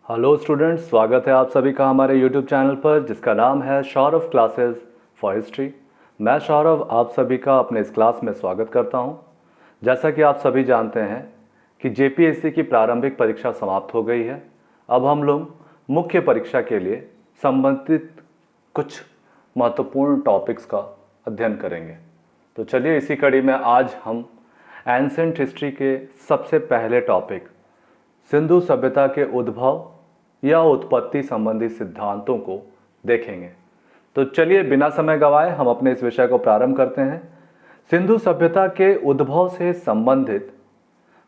Hello students, स्वागत है आप सभी का हमारे यूट्यूब चैनल पर जिसका नाम है सौरभ क्लासेस फॉर हिस्ट्री। मैं सौरभ आप सभी का अपने इस क्लास में स्वागत करता हूं। जैसा कि आप सभी जानते हैं कि जेपीएससी की प्रारंभिक परीक्षा समाप्त हो गई है। अब हम लोग मुख्य परीक्षा के लिए संबंधित कुछ महत्वपूर्ण टॉपिक्स का अध्ययन करेंगे। तो चलिए इसी कड़ी में आज हम एंसेंट हिस्ट्री के सबसे पहले टॉपिक सिंधु सभ्यता के उद्भव या उत्पत्ति संबंधी सिद्धांतों को देखेंगे। तो चलिए बिना समय गवाए हम अपने इस विषय को प्रारंभ करते हैं। सिंधु सभ्यता के उद्भव से संबंधित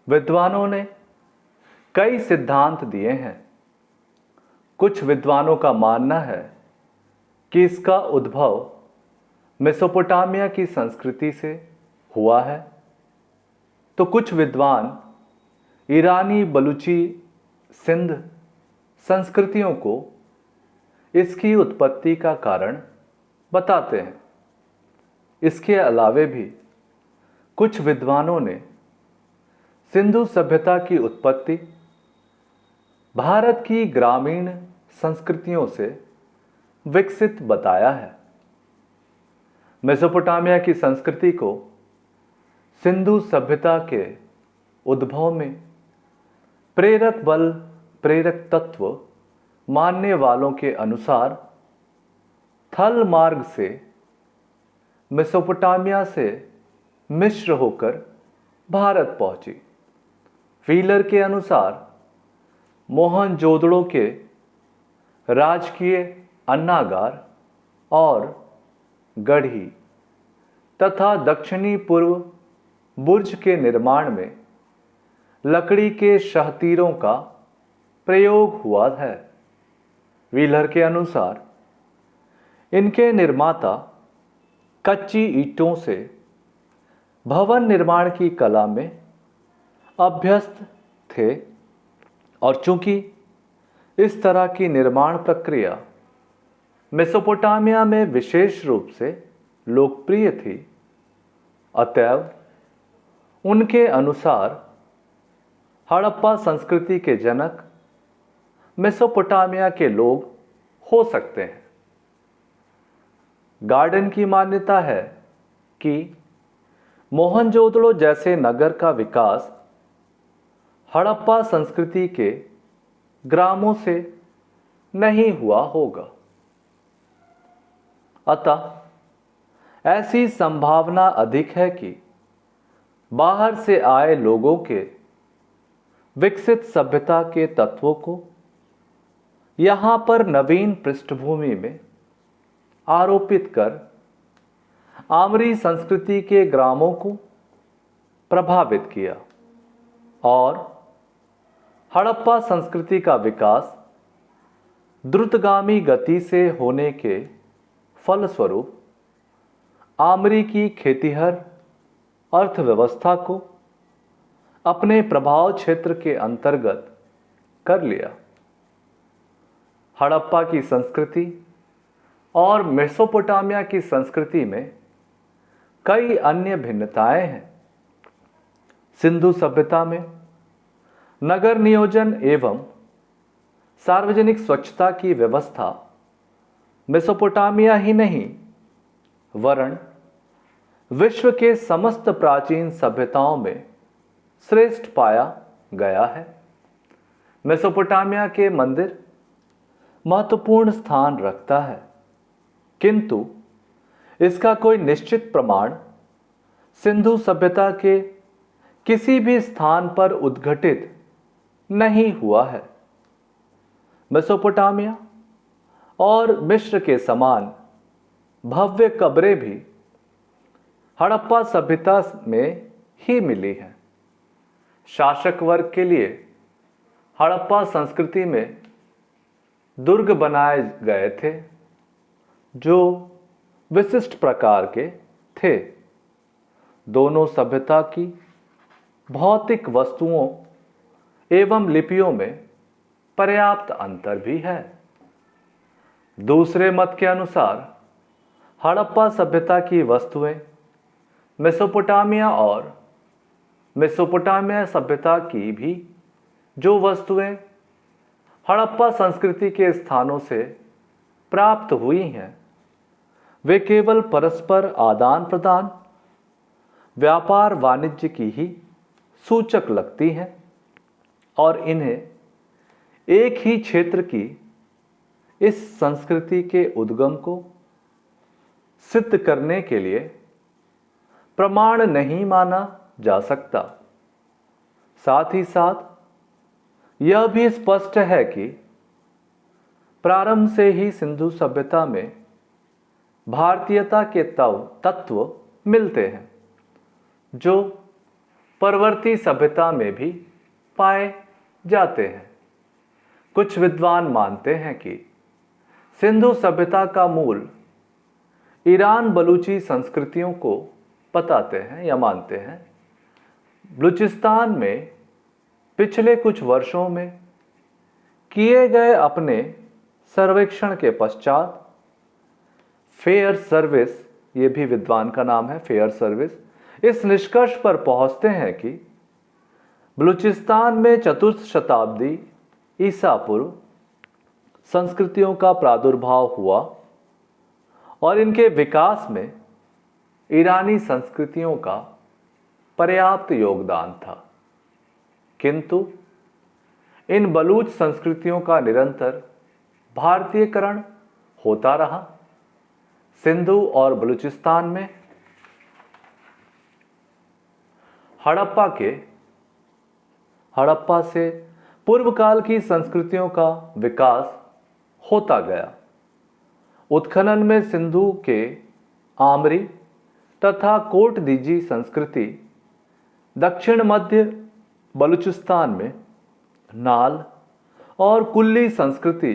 विद्वानों ने कई सिद्धांत दिए हैं। कुछ विद्वानों का मानना है कि इसका उद्भव मेसोपोटामिया की संस्कृति से हुआ है, तो कुछ विद्वान ईरानी, बलूची, सिंध संस्कृतियों को इसकी उत्पत्ति का कारण बताते हैं। इसके अलावे भी कुछ विद्वानों ने सिंधु सभ्यता की उत्पत्ति भारत की ग्रामीण संस्कृतियों से विकसित बताया है। मेसोपोटामिया की संस्कृति को सिंधु सभ्यता के उद्भव में प्रेरक बल, प्रेरक तत्व मानने वालों के अनुसार थल मार्ग से मेसोपोटामिया से मिस्र होकर भारत पहुंची। व्हीलर के अनुसार मोहनजोदड़ो के राजकीय अन्नागार और गढ़ी तथा दक्षिणी पूर्व बुर्ज के निर्माण में लकड़ी के शाहतीरों का प्रयोग हुआ है। व्हीलर के अनुसार इनके निर्माता कच्ची ईंटों से भवन निर्माण की कला में अभ्यस्त थे और चूंकि इस तरह की निर्माण प्रक्रिया मेसोपोटामिया में विशेष रूप से लोकप्रिय थी, अतएव उनके अनुसार हड़प्पा संस्कृति के जनक मेसोपोटामिया के लोग हो सकते हैं। गार्डन की मान्यता है कि मोहनजोदड़ो जैसे नगर का विकास हड़प्पा संस्कृति के ग्रामों से नहीं हुआ होगा। अतः ऐसी संभावना अधिक है कि बाहर से आए लोगों के विकसित सभ्यता के तत्वों को यहां पर नवीन पृष्ठभूमि में आरोपित कर आमरी संस्कृति के ग्रामों को प्रभावित किया और हड़प्पा संस्कृति का विकास द्रुतगामी गति से होने के फलस्वरूप आमरी की खेतिहर अर्थव्यवस्था को अपने प्रभाव क्षेत्र के अंतर्गत कर लिया। हड़प्पा की संस्कृति और मेसोपोटामिया की संस्कृति में कई अन्य भिन्नताएं हैं। सिंधु सभ्यता में नगर नियोजन एवं सार्वजनिक स्वच्छता की व्यवस्था मेसोपोटामिया ही नहीं वरन विश्व के समस्त प्राचीन सभ्यताओं में श्रेष्ठ पाया गया है। मेसोपोटामिया के मंदिर महत्वपूर्ण स्थान रखता है, किंतु इसका कोई निश्चित प्रमाण सिंधु सभ्यता के किसी भी स्थान पर उद्घटित नहीं हुआ है। मेसोपोटामिया और मिस्र के समान भव्य कब्रें भी हड़प्पा सभ्यता में ही मिली हैं। शासक वर्ग के लिए हड़प्पा संस्कृति में दुर्ग बनाए गए थे जो विशिष्ट प्रकार के थे। दोनों सभ्यता की भौतिक वस्तुओं एवं लिपियों में पर्याप्त अंतर भी है। दूसरे मत के अनुसार हड़प्पा सभ्यता की वस्तुएं मेसोपोटामिया और मेसोपोटामिया सभ्यता की भी जो वस्तुएं हड़प्पा संस्कृति के स्थानों से प्राप्त हुई हैं, वे केवल परस्पर आदान प्रदान, व्यापार वाणिज्य की ही सूचक लगती हैं और इन्हें एक ही क्षेत्र की इस संस्कृति के उद्गम को सिद्ध करने के लिए प्रमाण नहीं माना जा सकता। साथ ही साथ यह भी स्पष्ट है कि प्रारंभ से ही सिंधु सभ्यता में भारतीयता के तत्व मिलते हैं जो परवर्ती सभ्यता में भी पाए जाते हैं। कुछ विद्वान मानते हैं कि सिंधु सभ्यता का मूल ईरान बलूची संस्कृतियों को बताते हैं या मानते हैं। बलूचिस्तान में पिछले कुछ वर्षों में किए गए अपने सर्वेक्षण के पश्चात फेयर सर्विस, ये भी विद्वान का नाम है, फेयर सर्विस, इस निष्कर्ष पर पहुंचते हैं कि बलूचिस्तान में चतुर्थ शताब्दी ईसा पूर्व संस्कृतियों का प्रादुर्भाव हुआ और इनके विकास में ईरानी संस्कृतियों का पर्याप्त योगदान था। किंतु इन बलूच संस्कृतियों का निरंतर भारतीयकरण होता रहा। सिंधु और बलूचिस्तान में हड़प्पा से पूर्व काल की संस्कृतियों का विकास होता गया। उत्खनन में सिंधु के आमरी तथा कोटदीजी संस्कृति, दक्षिण मध्य बलूचिस्तान में नाल और कुल्ली संस्कृति,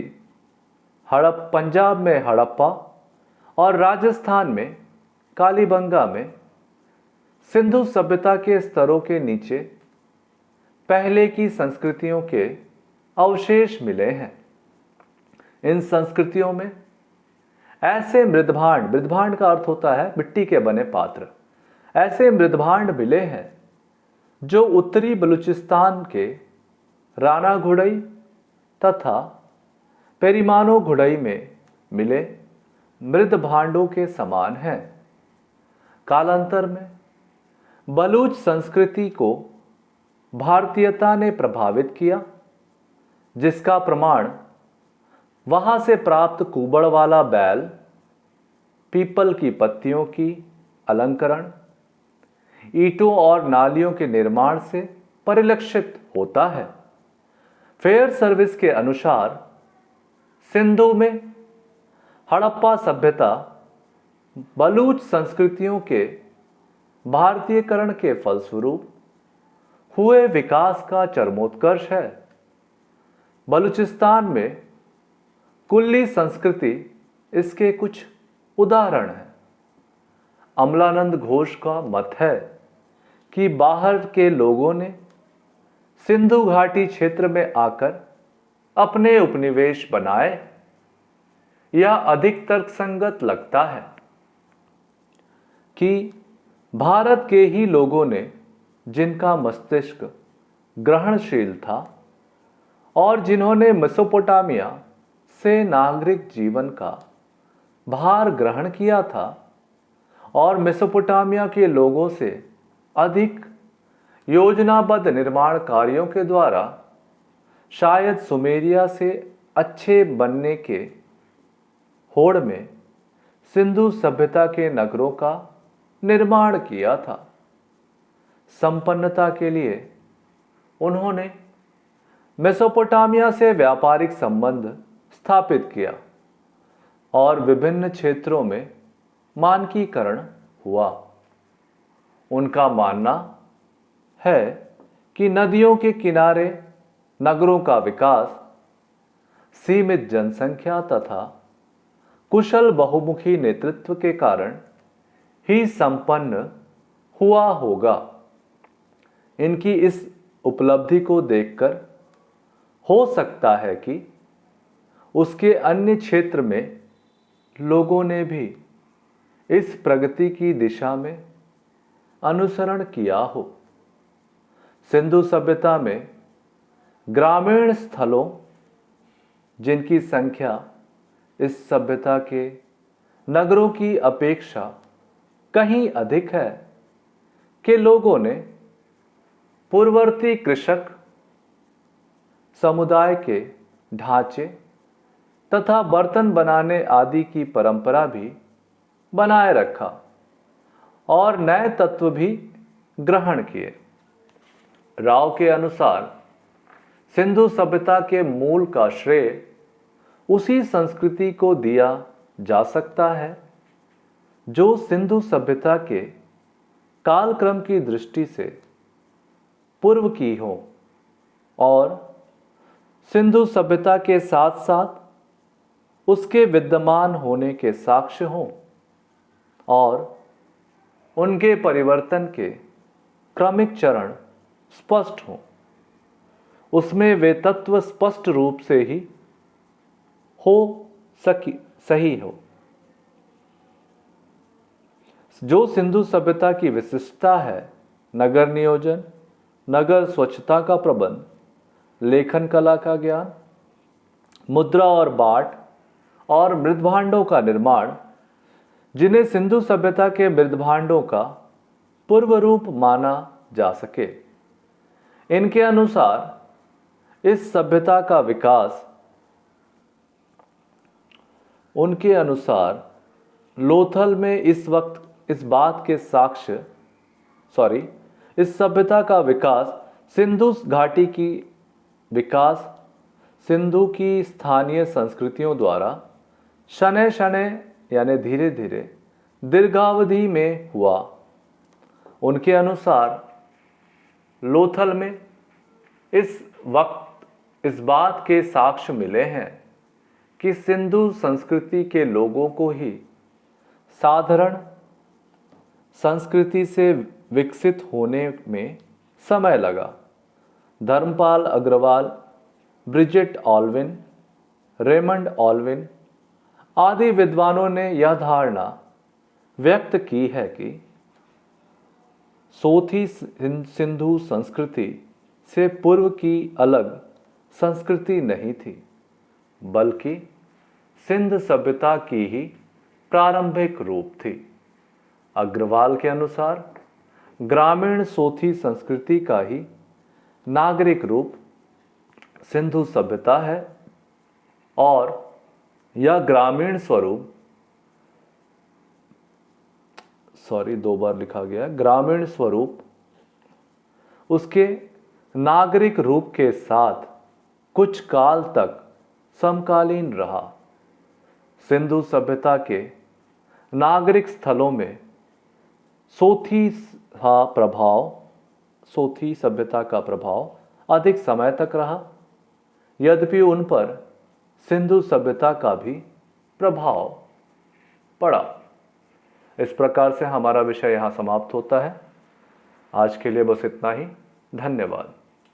पंजाब में हड़प्पा और राजस्थान में कालीबंगा में सिंधु सभ्यता के स्तरों के नीचे पहले की संस्कृतियों के अवशेष मिले हैं। इन संस्कृतियों में ऐसे मृदभांड का अर्थ होता है मिट्टी के बने पात्र, ऐसे मृदभांड मिले हैं जो उत्तरी बलूचिस्तान के राना घुड़ई तथा पेरीमानो घुड़ई में मिले मृदभांडों के समान हैं। कालांतर में बलूच संस्कृति को भारतीयता ने प्रभावित किया, जिसका प्रमाण वहां से प्राप्त कुबड़ वाला बैल, पीपल की पत्तियों की अलंकरण, ईंटों और नालियों के निर्माण से परिलक्षित होता है। फेयर सर्विस के अनुसार सिंधु में हड़प्पा सभ्यता बलूच संस्कृतियों के भारतीयकरण के फलस्वरूप हुए विकास का चरमोत्कर्ष है। बलूचिस्तान में कुल्ली संस्कृति इसके कुछ उदाहरण हैं। अमलानंद घोष का मत है कि बाहर के लोगों ने सिंधु घाटी क्षेत्र में आकर अपने उपनिवेश बनाए। यह अधिक तर्कसंगत लगता है कि भारत के ही लोगों ने, जिनका मस्तिष्क ग्रहणशील था और जिन्होंने मेसोपोटामिया से नागरिक जीवन का भार ग्रहण किया था और मेसोपोटामिया के लोगों से अधिक योजनाबद्ध निर्माण कार्यों के द्वारा शायद सुमेरिया से अच्छे बनने के होड़ में सिंधु सभ्यता के नगरों का निर्माण किया था। संपन्नता के लिए उन्होंने मेसोपोटामिया से व्यापारिक संबंध स्थापित किया और विभिन्न क्षेत्रों में मानकीकरण हुआ। उनका मानना है कि नदियों के किनारे नगरों का विकास सीमित जनसंख्या तथा कुशल बहुमुखी नेतृत्व के कारण ही संपन्न हुआ होगा। इनकी इस उपलब्धि को देखकर हो सकता है कि उसके अन्य क्षेत्र में लोगों ने भी इस प्रगति की दिशा में अनुसरण किया हो। सिंधु सभ्यता में ग्रामीण स्थलों जिनकी संख्या इस सभ्यता के नगरों की अपेक्षा कहीं अधिक है, के लोगों ने पूर्ववर्ती कृषक समुदाय के ढांचे तथा बर्तन बनाने आदि की परंपरा भी बनाए रखा और नए तत्व भी ग्रहण किए। राव के अनुसार सिंधु सभ्यता के मूल का श्रेय उसी संस्कृति को दिया जा सकता है जो सिंधु सभ्यता के कालक्रम की दृष्टि से पूर्व की हो और सिंधु सभ्यता के साथ साथ उसके विद्यमान होने के साक्ष्य हों और उनके परिवर्तन के क्रमिक चरण स्पष्ट हों। उसमें वे तत्व स्पष्ट रूप से ही सही हो। जो सिंधु सभ्यता की विशिष्टता है, नगर नियोजन, नगर स्वच्छता का प्रबंध, लेखन कला का ज्ञान, मुद्रा और बाट और मृदभांडों का निर्माण, जिन्हें सिंधु सभ्यता के मृदभांडों का पूर्व रूप माना जा सके। इनके अनुसार इस सभ्यता का विकास उनके अनुसार लोथल में इस वक्त इस बात के साक्ष्य इस सभ्यता का विकास सिंधु घाटी की विकास सिंधु की स्थानीय संस्कृतियों द्वारा शनै शनै यानी धीरे धीरे दीर्घावधि में हुआ। उनके अनुसार लोथल में इस वक्त इस बात के साक्ष्य मिले हैं कि सिंधु संस्कृति के लोगों को ही साधारण संस्कृति से विकसित होने में समय लगा। धर्मपाल अग्रवाल, ब्रिजेट ऑलविन, रेमंड ऑलविन आदि विद्वानों ने यह धारणा व्यक्त की है कि सोथी सिंधु संस्कृति से पूर्व की अलग संस्कृति नहीं थी, बल्कि सिंध सभ्यता की ही प्रारंभिक रूप थी। अग्रवाल के अनुसार ग्रामीण सोथी संस्कृति का ही नागरिक रूप सिंधु सभ्यता है और यह ग्रामीण स्वरूप दो बार लिखा गया, ग्रामीण स्वरूप उसके नागरिक रूप के साथ कुछ काल तक समकालीन रहा। सिंधु सभ्यता के नागरिक स्थलों में सोथी सभ्यता का प्रभाव अधिक समय तक रहा, यद्यपि उन पर सिंधु सभ्यता का भी प्रभाव पड़ा। इस प्रकार से हमारा विषय यहाँ समाप्त होता है। आज के लिए बस इतना ही। धन्यवाद।